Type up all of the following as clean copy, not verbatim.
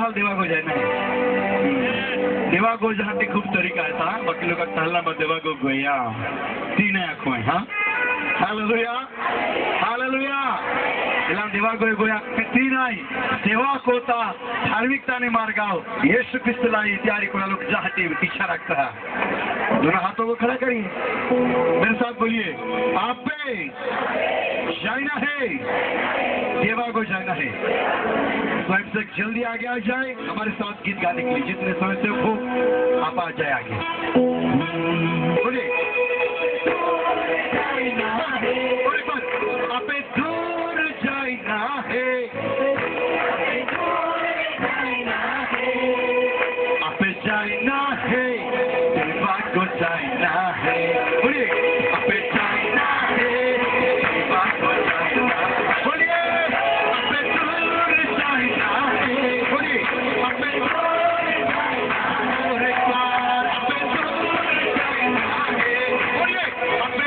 साल देवा गो जाए नहीं देवा गो जहाँ ते खूब तरीका है था बाकी लोग टहलना में देवा गो गोया तीन आँखों है हाँ हालेलुया हालेलुया इलाम देवा गो गोया तीन आई सेवा कोता धार्मिकता ने मार गाओ यीशु क्रिस्त लाई तैयारी कोना लोग चाहते इच्छा रखता है दोनों हाथों को खड़ा करिए मेरे साथ बोलिए आप पे जाना है देवा को जाना है स्वयं से जल्दी आगे आ जाए हमारे साथ गीत गाने के लिए जितने समय से हो आप आ जाए आगे बोलिए आप दूर जाना है आप जाना है देवा को जाना है बोलिए आप जाना है देवा को जाना बोलिए आप दूर जाना है बोलिए आप दूर जाना है और एक बार आप दूर जाना है बोलिए आप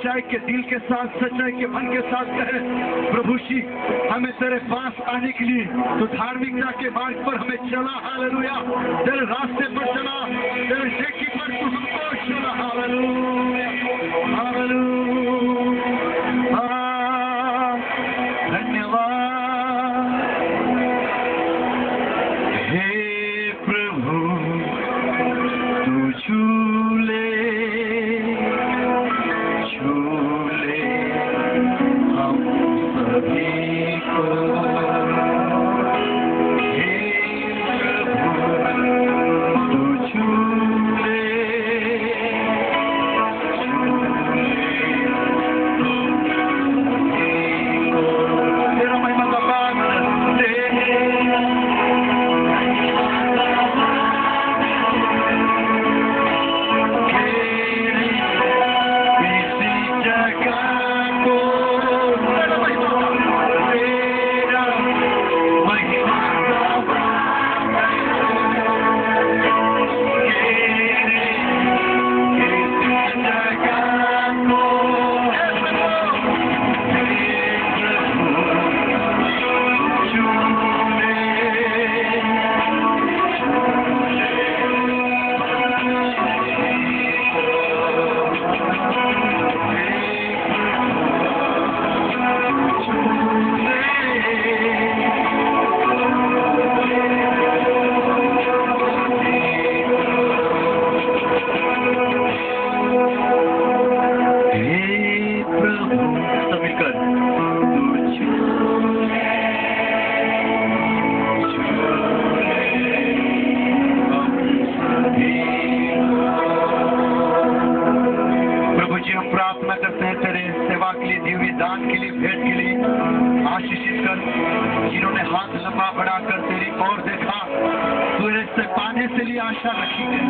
सच्चाई के दिल के साथ, सच्चाई के मन के साथ कहे, प्रभु जी हमें तेरे पास आने के लिए तो धार्मिकता के मार्ग पर हमें चला, हालेलुया, तेरे रास्ते पर चला, तेरे नेकी पर तू हमको चला, हालेलुया, हालेलुया, धन्यवाद हे प्रभु, तू झूले झूले हम सभी को, हे प्रभु तू झूले तेरा महिमा का बात करते जिन्होंने हाथ लंबा बढ़ाकर तेरी ओर देखा, तूने से पाने से लिए आशा रखी है,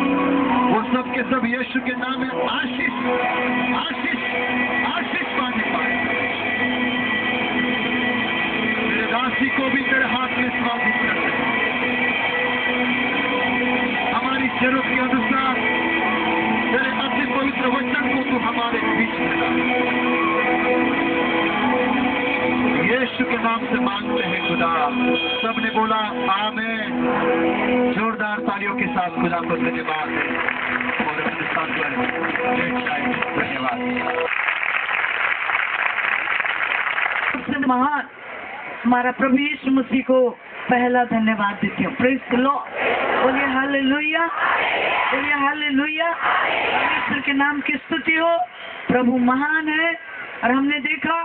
वो सब के सब यीशु के नाम में आशीष आशीष आशीष पाने पाए। तेरे दासी को भी तेरे हाथ में स्वागत करते हैं, हमारी जरूरत के अनुसार तेरे अति पवित्र वचन को तू हमारे बीच में ला। यीशु के नाम से मांगते हैं खुदा, सबने बोला आमीन। जोरदार तालियों के साथ खुदा को धन्यवाद है और अपने साथ धन्यवाद। सबसे महान हमारा प्रभु यीशु मसीह को पहला धन्यवाद देती हूँ। प्रेज़ द लॉर्ड, बोलिए हालेलुया, बोलिए हालेलुया। परमेश्वर के नाम की स्तुति हो। प्रभु महान है और हमने देखा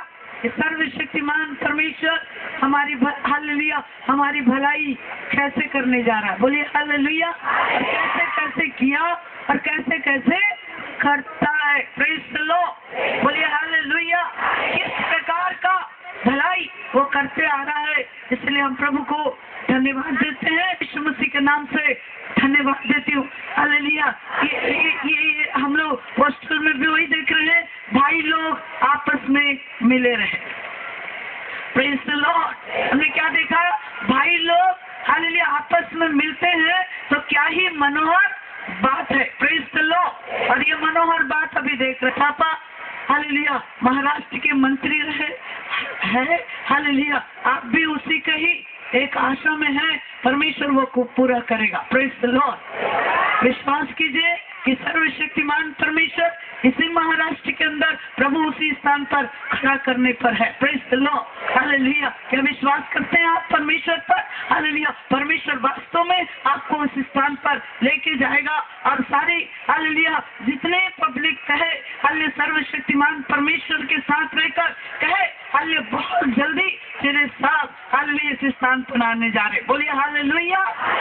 सर्वशक्तिमान परमेश्वर हमारी हालेलुया हमारी भलाई कैसे करने जा रहा है। बोलिए हालेलुया। और कैसे कैसे किया और कैसे कैसे करता है। प्रेज़ द लॉर्ड, बोलिए हालेलुया। किस प्रकार का भलाई वो करते आ रहा है, इसलिए हम प्रभु को धन्यवाद देते हैं। यीशु मसीह के नाम से धन्यवाद देती हूँ। हालेलुया। ये हम लोग पोस्टर में भी वही देख रहे हैं, भाई लोग आपस में मिले रहे। Praise the Lord. हमने क्या देखा, भाई लोग हालेलुया आपस में मिलते हैं तो क्या ही मनोहर बात है। Praise the Lord. और ये मनोहर बात अभी देख रहे पापा हालेलुया महाराष्ट्र के मंत्री रहे है। हालेलुया आप भी उसी का ही एक आशा में है, परमेश्वर वो को पूरा करेगा। Praise the Lord. विश्वास कीजिए कि सर्वशक्तिमान परमेश्वर इसी महाराष्ट्र के अंदर प्रभु उसी स्थान पर खड़ा करने पर है। Praise the Lord. हालेलुया। क्या विश्वास करते हैं आप परमेश्वर पर? हालेलुया। परमेश्वर वास्तव में आपको उस स्थान पर लेके जाएगा और सारी हालेलुया जितने पब्लिक कहे हालेलुया सर्वशक्तिमान परमेश्वर के साथ रहकर कहे हालेलुया बहुत जल्दी तेरे साथ हालेलुया इस स्थान पर आने जा रहे। बोलिए हालेलुया,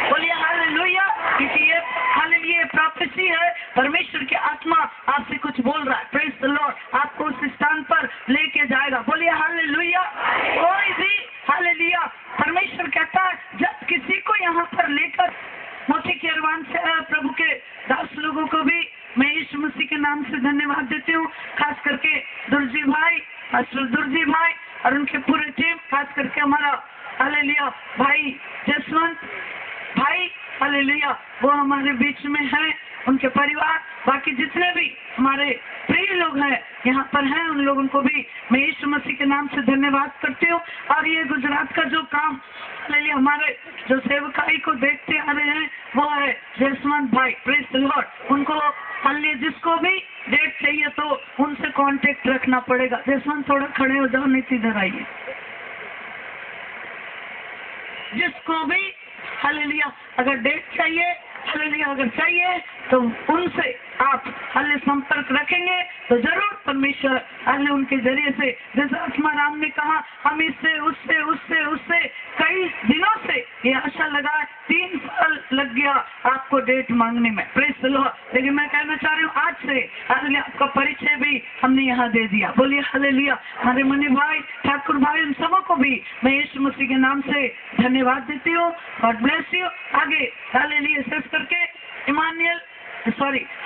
बोलिए हालेलुया। क्योंकि ये हालेलुया प्रोफेसी है, परमेश्वर की आत्मा आपसे कुछ बोल रहा है। Praise the Lord. आपको उस स्थान पर लेके जाएगा। बोलिए हालेलुया। कोई भी हालेलुया परमेश्वर कहता है जब किसी को यहाँ पर लेकर मोती के अरवान से प्रभु के दास लोगों को भी मैं यीशु मसीह के नाम से धन्यवाद देती हूँ। खास करके दुर्जी भाई, दुर्जी भाई और उनके पूरे टीम, खास करके हमारा हालेलुया भाई जसवंत भाई हालेलुया वो हमारे बीच में हैं, उनके परिवार, बाकी जितने भी हमारे प्रिय लोग हैं यहाँ पर हैं, उन लोगों को भी मैं यीशु मसीह के नाम से धन्यवाद करती हूँ। और ये गुजरात का जो काम हालेलुया हमारे जो सेवकाई को देखते आ रहे हैं वो है जसवंत भाई, प्रेज द लॉर्ड। उनको हालेलुया जिसको भी डेट चाहिए तो उनसे कांटेक्ट रखना पड़ेगा। जसवंत थोड़ा खड़े हो जाओ, नहीं इधर आइए। जिसको भी हालेलुया अगर डेट चाहिए, हालेलुया अगर चाहिए तो उनसे आप हालेलुया संपर्क रखेंगे तो जरूर परमेश्वर हालेलुया उनके जरिए से, जैसे आत्मा राम ने कहा, हम इससे उससे उससे उससे कई दिनों से ये आशा लगा, 3 साल लग गया आपको डेट मांगने में, प्रेज द लॉर्ड। लेकिन मैं कहना चाह रही हूँ आज से हालेलुया आपका परिचय भी हमने यहाँ दे दिया। बोलिए हालेलुया। हमारे मनी भाई, ठाकुर भाई, उन सबों को भी मैं यीशु मसीह के नाम से धन्यवाद देती हूँ। God bless you. आगे हालेलुया शेष करके Emmanuel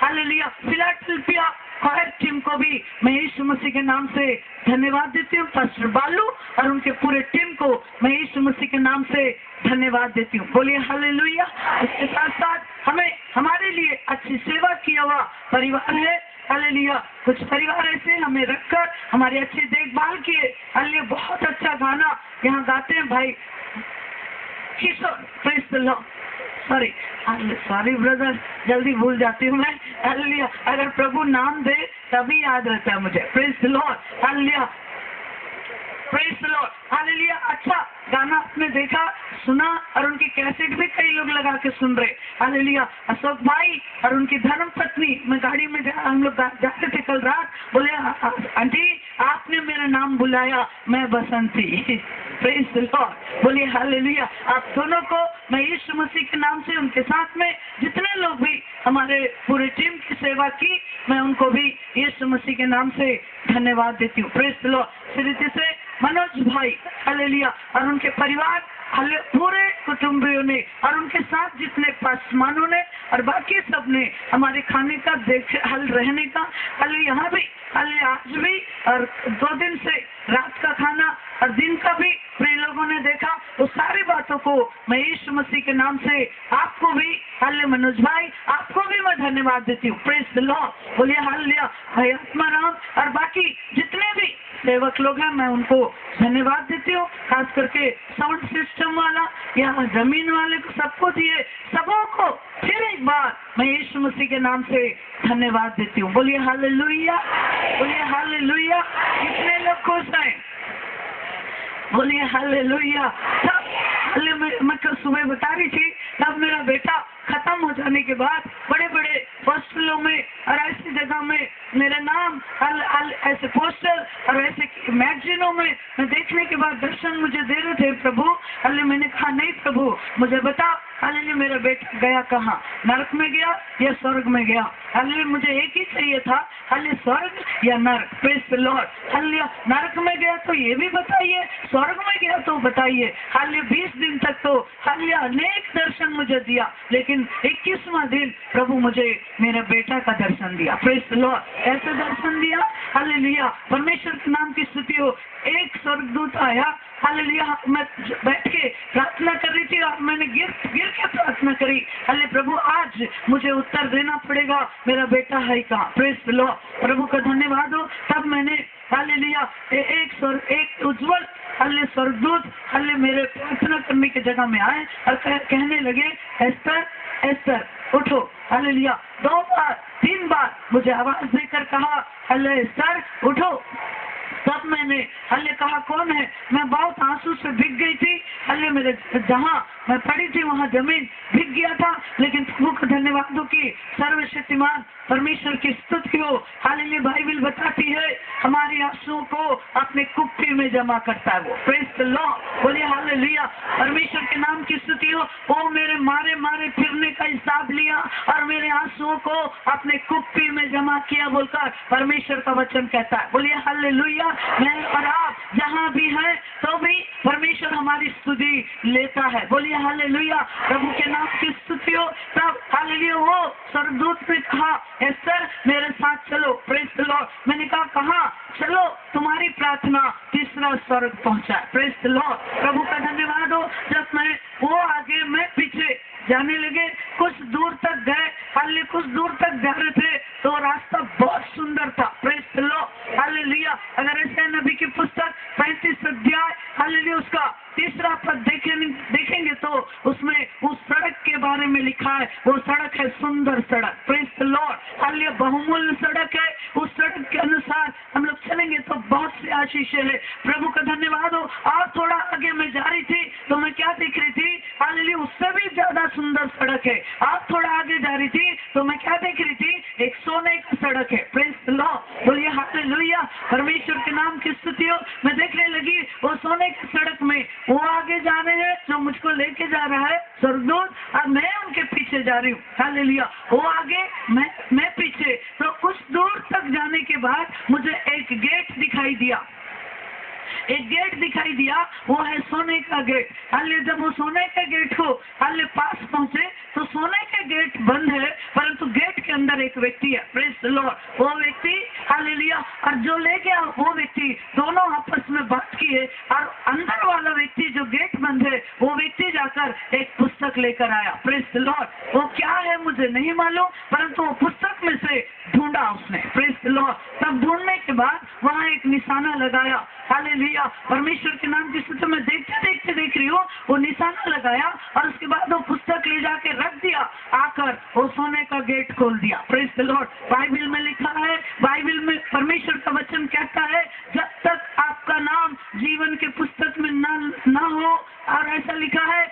hallelujah Philadelphia fire team को भी मैं यीशु मसीह के नाम से धन्यवाद देती हूँ। पास्टर बालू और उनके पूरे टीम को मैं यीशु मसीह के नाम से धन्यवाद देती हूँ। बोलिए हालेलुया। इसके साथ साथ हमें हमारे लिए अच्छी सेवा किया हुआ परिवार है हालेलुया। कुछ परिवार ऐसे हमें रखकर हमारी अच्छी देखभाल किए। हालेलुया बहुत अच्छा गाना यहाँ गाते हैं भाई Kishore, praise the Lord. Sorry brother, जल्दी भूल जाती हूँ मैं। हालेलुया अगर प्रभु नाम दे तभी याद रहता है मुझे। Praise the Lord. Hallelujah praise the Lord. Hallelujah अच्छा गाना आपने देखा, सुना और उनकी कैसेट भी कई लोग लगा के सुन रहे। हालेलुया अशोक भाई और उनकी धर्म पत्नी, मैं गाड़ी में हम लोग जाते थे कल रात, बोले आंटी आपने मेरा नाम बुलाया, मैं बसंती। Praise the Lord. बोलिए हालेलुया। आप दोनों को मैं यीशु मसीह के नाम से, उनके साथ में जितने लोग भी हमारे पूरी टीम की सेवा की, मैं उनको भी यीशु मसीह के नाम से धन्यवाद देती हूँ। Praise the Lord. फिर से मनोज भाई हालेलुया और उनके परिवार पूरे कुटुंबियों ने और उनके साथ जितने पासमानों ने और बाकी सब ने हमारे खाने का देखभाल रहने का हालेलुया यहाँ भी हालेलुया आज भी और 2 दिन से रात का खाना और दिन का भी प्रिय लोगों ने देखा। तो सारी बातों को मैं यीशु मसीह के नाम से आपको भी हालेलुया मनोज भाई आपको भी मैं धन्यवाद देती हूँ। Praise the Lord. बोलिए हालेलुया। भाई आत्मा राम और बाकी जितने भी सेवक लोग हैं मैं उनको धन्यवाद देती हूँ। खास करके साउंड सिस्टम वाला या जमीन वाले को सबको दिए, सबों को फिर एक बार मैं यीशु मसीह के नाम से धन्यवाद देती हूँ। बोलिए हालेलुया। बोलिए हालेलुया। कितने लोग खुश हैं? बोलिए हालेलुया। मैं कल सुबह बता रही थी, तब मेरा बेटा खत्म हो जाने के बाद बड़े बड़े हॉस्पिटलों में और ऐसी जगह में मेरा नाम ऐसे पोस्टर और ऐसे मैगजीनों में मैं देखने के बाद दर्शन मुझे दे रहे थे प्रभु। हालेलुया मैंने कहा नहीं प्रभु मुझे बता हालेलुया मेरा बेटा गया कहाँ, नरक में गया या स्वर्ग में गया? हालेलुया मुझे एक ही चाहिए था, हालेलुया स्वर्ग या नरक। Praise the Lord. हालेलुया नरक में गया तो ये भी बताइए, स्वर्ग में गया तो बताइए। हालेलुया 20 दिन तक तो हालेलुया अनेक दर्शन मुझे दिया, लेकिन 21वां दिन प्रभु मुझे मेरे बेटा का दर्शन दिया। Praise the Lord. ऐसे दर्शन दिया हालेलुया। परमेश्वर के नाम की स्तुति हो। एक स्वर्गदूत आया हालेलुया, मैं बैठ के प्रार्थना कर रही थी और मैंने गिर के प्रार्थना करी, हालेलुया प्रभु आज मुझे उत्तर देना पड़ेगा, मेरा बेटा है कहाँ? Praise the Lord. प्रभु का धन्यवाद हो। तब मैंने हालेलुया एक उज्जवल हालेलुया स्वर्गदूत हालेलुया मेरे प्रार्थना करने की जगह में आए और कहने लगे एस्तर एस्तर उठो। हालेलुया 2 बार 3 बार मुझे आवाज देकर कहा हालेलुया एस्तर उठो। तब मैंने हालेलुया कहा कौन है? मैं बहुत आंसू से भीग गई थी। हालेलुया मेरे जहाँ मैं पड़ी थी वहाँ जमीन भीग गया था, लेकिन प्रभु का धन्यवाद हो कि सर्वशक्तिमान परमेश्वर की स्तुति हो। हालेलुया बाइबल बताती है हमारी आंसुओं को अपने कुप्पी में जमा करता है वो। Praise the Lord. बोलिए हालेलुया। परमेश्वर के नाम की स्तुति हो। वो मेरे मारे मारे फिरने का हिसाब लिया और मेरे आंसुओं को अपने कुप्पी में जमा किया बोलकर परमेश्वर का वचन कहता है। बोलिए हालेलुया। मैं और आप जहाँ भी हैं तो भी परमेश्वर हमारी स्तुति लेता है। बोलिए हालेलुया। प्रभु के नाम की स्तुति हो। तब हालेलुया वो स्वर्गदूत ने कहा एस्तर मेरे साथ चलो। Praise the Lord. मैंने कहा कहाँ? चलो तुम्हारी प्रार्थना 3रा स्वर्ग पहुंचा। Praise the Lord. प्रभु का धन्यवाद हो। जब मैं वो आगे मैं पीछे जाने लगे। कुछ दूर तक गए, हालेलुया, कुछ दूर तक जा रहे थे तो रास्ता बहुत सुंदर था। Praise the Lord, hallelujah. अगर ऐसे नबी की पुस्तक 35 अध्याय, हालेलुया, उसका 3रा पद देखेंगे तो उसमें उस सड़क के बारे में लिखा है। वो सड़क है सुंदर सड़क। प्रेज द लॉर्ड, हालेलुया, बहुमूल्य सड़क है। उस सड़क के अनुसार हम लोग चलेंगे तो बहुत सी आशीषें है। प्रभु का धन्यवाद हो। और थोड़ा आगे मैं जा रही थी तो मैं क्या देख रही थी, हालेलुया, उससे भी ज्यादा सुंदर सड़क है। आप थोड़ा आगे जा रही थी तो मैं क्या देख रही थी, एक सोने की सड़क है। प्रेज द लॉर्ड, बोलिए हालेलुया, परमेश्वर के नाम की स्तुति हो। मैं देखने लगी वो सोने की सड़क में वो आगे जा रहे हैं जो मुझको लेके जा रहा है स्वर्गदूत, और मैं उनके पीछे जा रही हूँ। हालेलुया, वो आगे, मैं पीछे। तो कुछ दूर तक जाने के बाद मुझे एक गेट दिखाई दिया। एक गेट दिखाई दिया, वो है सोने का गेट। हालेलुया, जब वो सोने के गेट को हालेलुया पास पहुंचे तो सोने के गेट बंद है, परंतु गेट के अंदर एक व्यक्ति है। प्रेज द लॉर्ड, वो व्यक्ति, हालेलुया, और जो ले गया वो व्यक्ति, दोनों आपस में बात किए, और अंदर वाला व्यक्ति जो गेट बंद है वो व्यक्ति जाकर एक पुस्तक लेकर आया। प्रेज द लॉर्ड, वो क्या है मुझे नहीं मालूम, परंतु वो पुस्तक में से ढूंढा उसने। प्रेज द लॉर्ड, तब ढूंढने के बाद वहाँ एक निशाना लगाया। हालेलुया, परमेश्वर के नाम की स्तुति। मैं देखते देखते देख रही हूँ, वो निशाना लगाया और उसके बाद वो पुस्तक ले जाके रख दिया, आकर वो सोने का गेट खोल दिया। प्रेज द लॉर्ड, बाइबल में लिखा है, बाइबल में परमेश्वर का वचन कहता है, जब तक आपका नाम जीवन के पुस्तक में ना हो, और ऐसा लिखा है,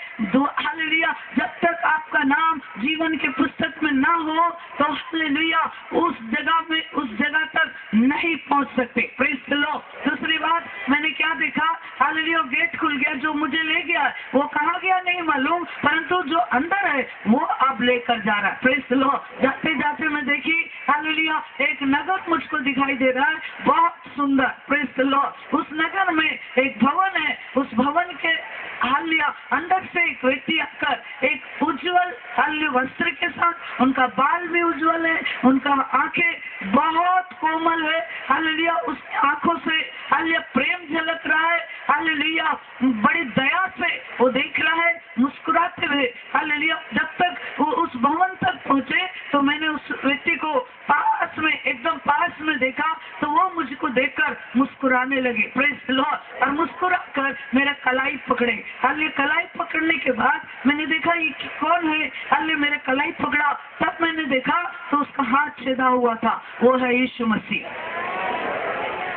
हालेलुया, जब तक आपका नाम जीवन के पुस्तक में ना हो तो हालेलुया उस जगह तक नहीं पहुंच सकते। Praise the Lord. दूसरी बात मैंने क्या देखा, हालेलुया, गेट खुल गया, जो मुझे ले गया वो कहाँ गया नहीं मालूम, परंतु जो अंदर है वो अब लेकर जा रहा है। Praise the Lord. जाते जाते मैं देखी, हालेलुया, एक नगर मुझको दिखाई दे रहा है, बहुत सुंदर। Praise the Lord. उस नगर में एक भवन है, उस भवन के हालेलुया अंदर से एक व्यक्ति आकर एक उज्जवल हालेलुया वस्त्र के साथ, उनका बाल भी उज्जवल है, उनका आंखें बहुत कोमल है। हालेलुया, उस आंखों से हालेलुया प्रेम झलक रहा है। हालेलुया, बड़ी दया से वो देख रहा है, मुस्कुराते हुए। हालेलुया, जब तक वो उस भवन तक पहुंचे तो मैंने उस व्यक्ति को पास में, एकदम पास में देखा, तो वो मुझको देखकर मुस्कुराने लगे। Praise the Lord. और मुस्कुरा कर मेरा कलाई पकड़े। हालेलुया, कलाई पकड़ने के बाद मैंने देखा ये कौन है। हालेलुया, मेरा कलाई पकड़ा, तब मैंने देखा तो उसका हाथ छेदा हुआ था, वो है यीशु मसीह।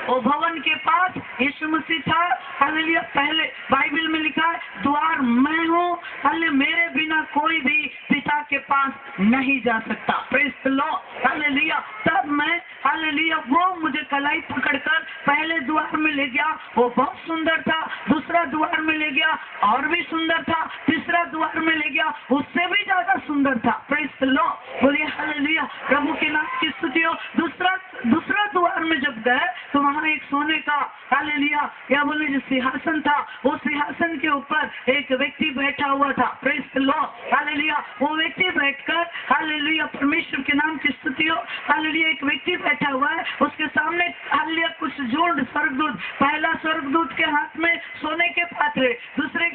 वो भवन के पास यीशु मसीह था। हालेलुया, पहले बाइबल में लिखा है, द्वार मैं हूँ, हालेलुया, मेरे बिना कोई भी पिता के पास नहीं जा सकता। Praise the Lord. हालेलुया, तब मैं, हालेलुया, वो मुझे कलाई पकड़कर पहले द्वार में ले गया, वो बहुत सुंदर था। दूसरा द्वार में ले गया, और भी सुंदर था। तीसरा द्वार में ले गया, उससे भी ज्यादा सुंदर था। प्रेज द लॉर्ड, बोलिए हालेलुया, प्रभु के नाम की स्तुति हो। दूसरा द्वार में जब गए तो वहाँ एक सोने का, हालेलुया, क्या बोले, जो सिंहासन था, वो सिंहासन के ऊपर एक व्यक्ति बैठा हुआ था। Praise the Lord. हालेलुया, वो व्यक्ति बैठकर, हालेलुया, परमेश्वर के नाम की स्तुति हो। हालेलुया, एक व्यक्ति बैठा हुआ है, उसके सामने हालेलुया कुछ झुंड स्वर्गदूत, पहला स्वर्गदूत के हाथ में सोने के पात्रे, दूसरे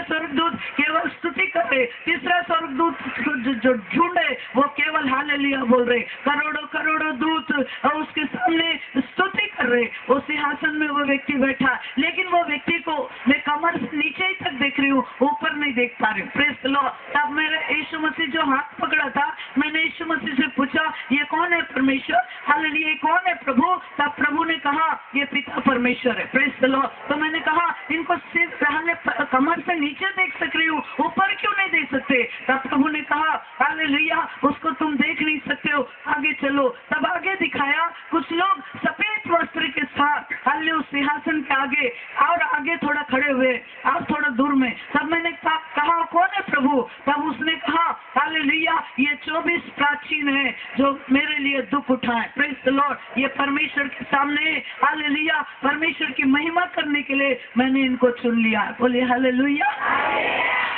स्वर्गदूत केवल स्तुति कर रहे, तीसरा स्वर्गदूत जो झुंड है वो केवल हालेलुया बोल रहे। करोड़ों दूत और उसके सामने स्तुति कर रहे। वो सिंहासन में वो व्यक्ति बैठा, लेकिन वो व्यक्ति को मैं कमर से नीचे ही तक देख रही हूँ, ऊपर नहीं देख पा रही हूँ। Praise the Lord. तब मेरे यीशु मसीह जो हाथ पकड़ा था, मैंने यीशु मसीह से पूछा, ये कौन है परमेश्वर? हालेलुया, ये कौन है प्रभु? तब प्रभु ने कहा, ये पिता परमेश्वर है। Praise the Lord. तो मैंने कहा, इनको सिर्फ कमर से नीचे देख सक रही हूँ, ऊपर क्यों नहीं देख सकते? तब प्रभु ने कहा, हालेलुया, उसको तुम देख नहीं सकते हो, आगे चलो। तब आगे दिखाया, कुछ लोग सफेद वस्त्र के साथ हालेलुया उस सिंहासन के आगे, और आगे थोड़ा खड़े हुए, और थोड़ा दूर में। तब मैंने कहा, कौन है प्रभु? तब उसने कहा, हालेलुया, ये 24 प्राचीन है जो मेरे लिए दुख उठाए। Praise the Lord. ये परमेश्वर के सामने, हालेलुया, परमेश्वर की महिमा करने के लिए मैंने इनको चुन लिया। बोलिए हालेलुया।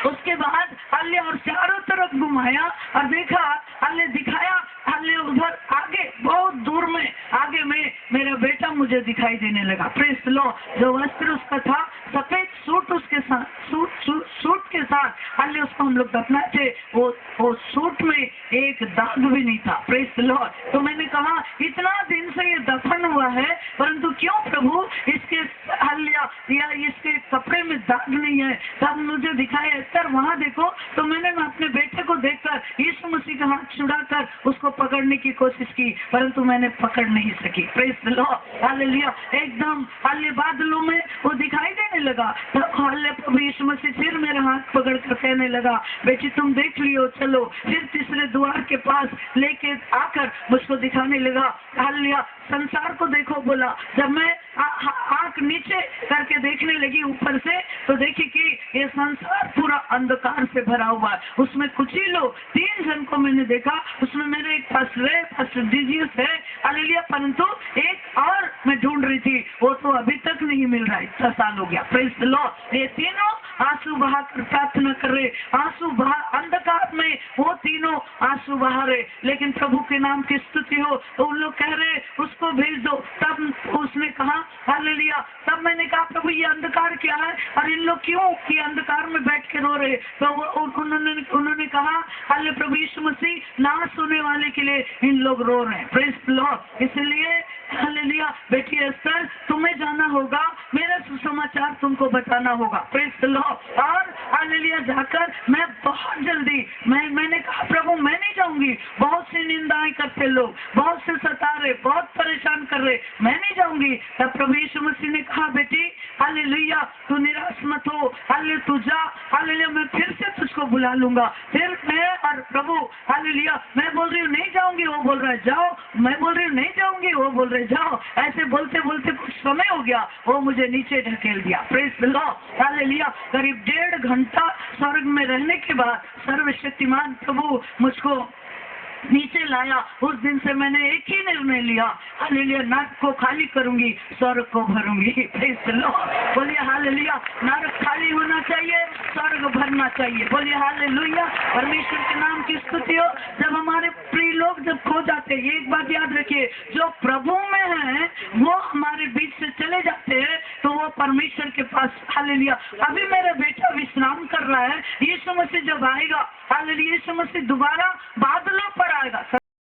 उसके बाद हालेलुया, और चारों तरफ घुमाया और देखा, हालेलुया, दिखाया, हालेलुया उधर आगे बहुत दूर में आगे में मेरा बेटा मुझे दिखाई देने लगा। Praise the Lord. जो वस्त्र उसका था सफेद सूट उसके साथ सूट के साथ हालेलुया उसको हम लोग दफनाए थे, वो सूट में एक दाग भी नहीं था। Praise the Lord. तो मैंने कहा इतना दिन से ये दफन हुआ है परंतु क्यों प्रभु इसके हालेलुया या इसके कपड़े में दाग नहीं है। तब मुझे दिखाया सर वहाँ देखो। तो मैंने अपने बेटे को देखकर यीशु मसीह का हाथ छुड़ाकर उसको पकड़ने की कोशिश की परंतु मैंने पकड़ नहीं सकी। Praise the Lord. हालेलुया। एकदम हालेलुया बादलों में वो दिखाई देने लगा। तो हालेलुया प्रभु यीशु मसीह फिर मेरा हाथ पकड़ कर कहने लगा बेटी तुम देख लियो चलो। फिर तीसरे द्वार के पास लेके आकर मुझको दिखाने लगा। हालेलुया संसार को देखो बोला। जब मैं आंख नीचे करके देखने लगी ऊपर से तो देखी कि ये संसार पूरा अंधकार से भरा हुआ है। उसमें कुछ ही लोग 3 जन को मैंने देखा। उसमें मेरे एक पास्टर जीजियस है हालेलुया परंतु एक और मैं ढूंढ रही थी वो तो अभी तक नहीं मिल रहा है। 6 साल हो गया। Praise the Lord. ये तीनों आंसू बहा कर प्रार्थना कर रहे। आंसू बहा अंधकार में वो तीनों आंसू बहा रहे लेकिन प्रभु के नाम की स्तुति हो। तो उन लोग कह रहे उसको भेज दो। तब उसने कहा हालेलुया। तब मैंने कहा प्रभु ये अंधकार क्या है और इन लोग क्यों कि अंधकार में बैठ के रो रहे। तो उन्होंने कहा हालेलुया प्रभु यीशु मसीह ना सुनने वाले के लिए इन लोग रो रहे हैं। Praise the Lord. इसलिए हालेलुया बेटी एस्तर तुम्हें जाना होगा, मेरा सुसमाचार तुमको बताना होगा। Praise the Lord. और हालेलुया जाकर मैं बहुत जल्दी मैंने कहा प्रभु मैं नहीं जाऊंगी। बहुत सी निंदाएं करते लोग, बहुत से सता रहे, बहुत परेशान कर रहे, मैं नहीं जाऊंगी। तब प्रभु यीशु मसीह ने कहा बेटी हालेलुया तू निराश मत हो। हालेलुया तू जा। हालेलुया मैं फिर से तुझको बुला लूंगा। फिर मैं और प्रभु हालेलुया मैं बोल रही हूँ नहीं जाऊंगी, वो बोल रहा है जाओ। मैं बोल रही हूँ नहीं जाऊंगी, वो बोल रहे जाओ। ऐसे बोलते बोलते कुछ समय हो गया वो मुझे नीचे ढकेल दिया। Praise the Lord. हालेलुया करीब 1.5 घंटा स्वर्ग में रहने के बाद सर्वशक्तिमान प्रभु मुझको नीचे लाया। उस दिन से मैंने एक ही निर्णय लिया हालेलुया नरक को खाली करूंगी, स्वर्ग को भरूंगी। Praise the Lord. बोलिए हालेलुया। नरक खाली होना चाहिए, स्वर्ग भरना चाहिए। बोलिए हालेलुया। परमेश्वर के नाम की स्तुति हो। जब हमारे प्रिय लोग जब खो जाते हैं एक बात याद रखिए जो प्रभु में है वो हमारे बीच से चले जाते हैं तो वो परमेश्वर के पास हालेलुया। अभी मेरा बेटा विश्राम कर रहा है। यीशु मसीह जब आएगा हालेलुया यीशु मसीह दोबारा बादलों पर आएगा।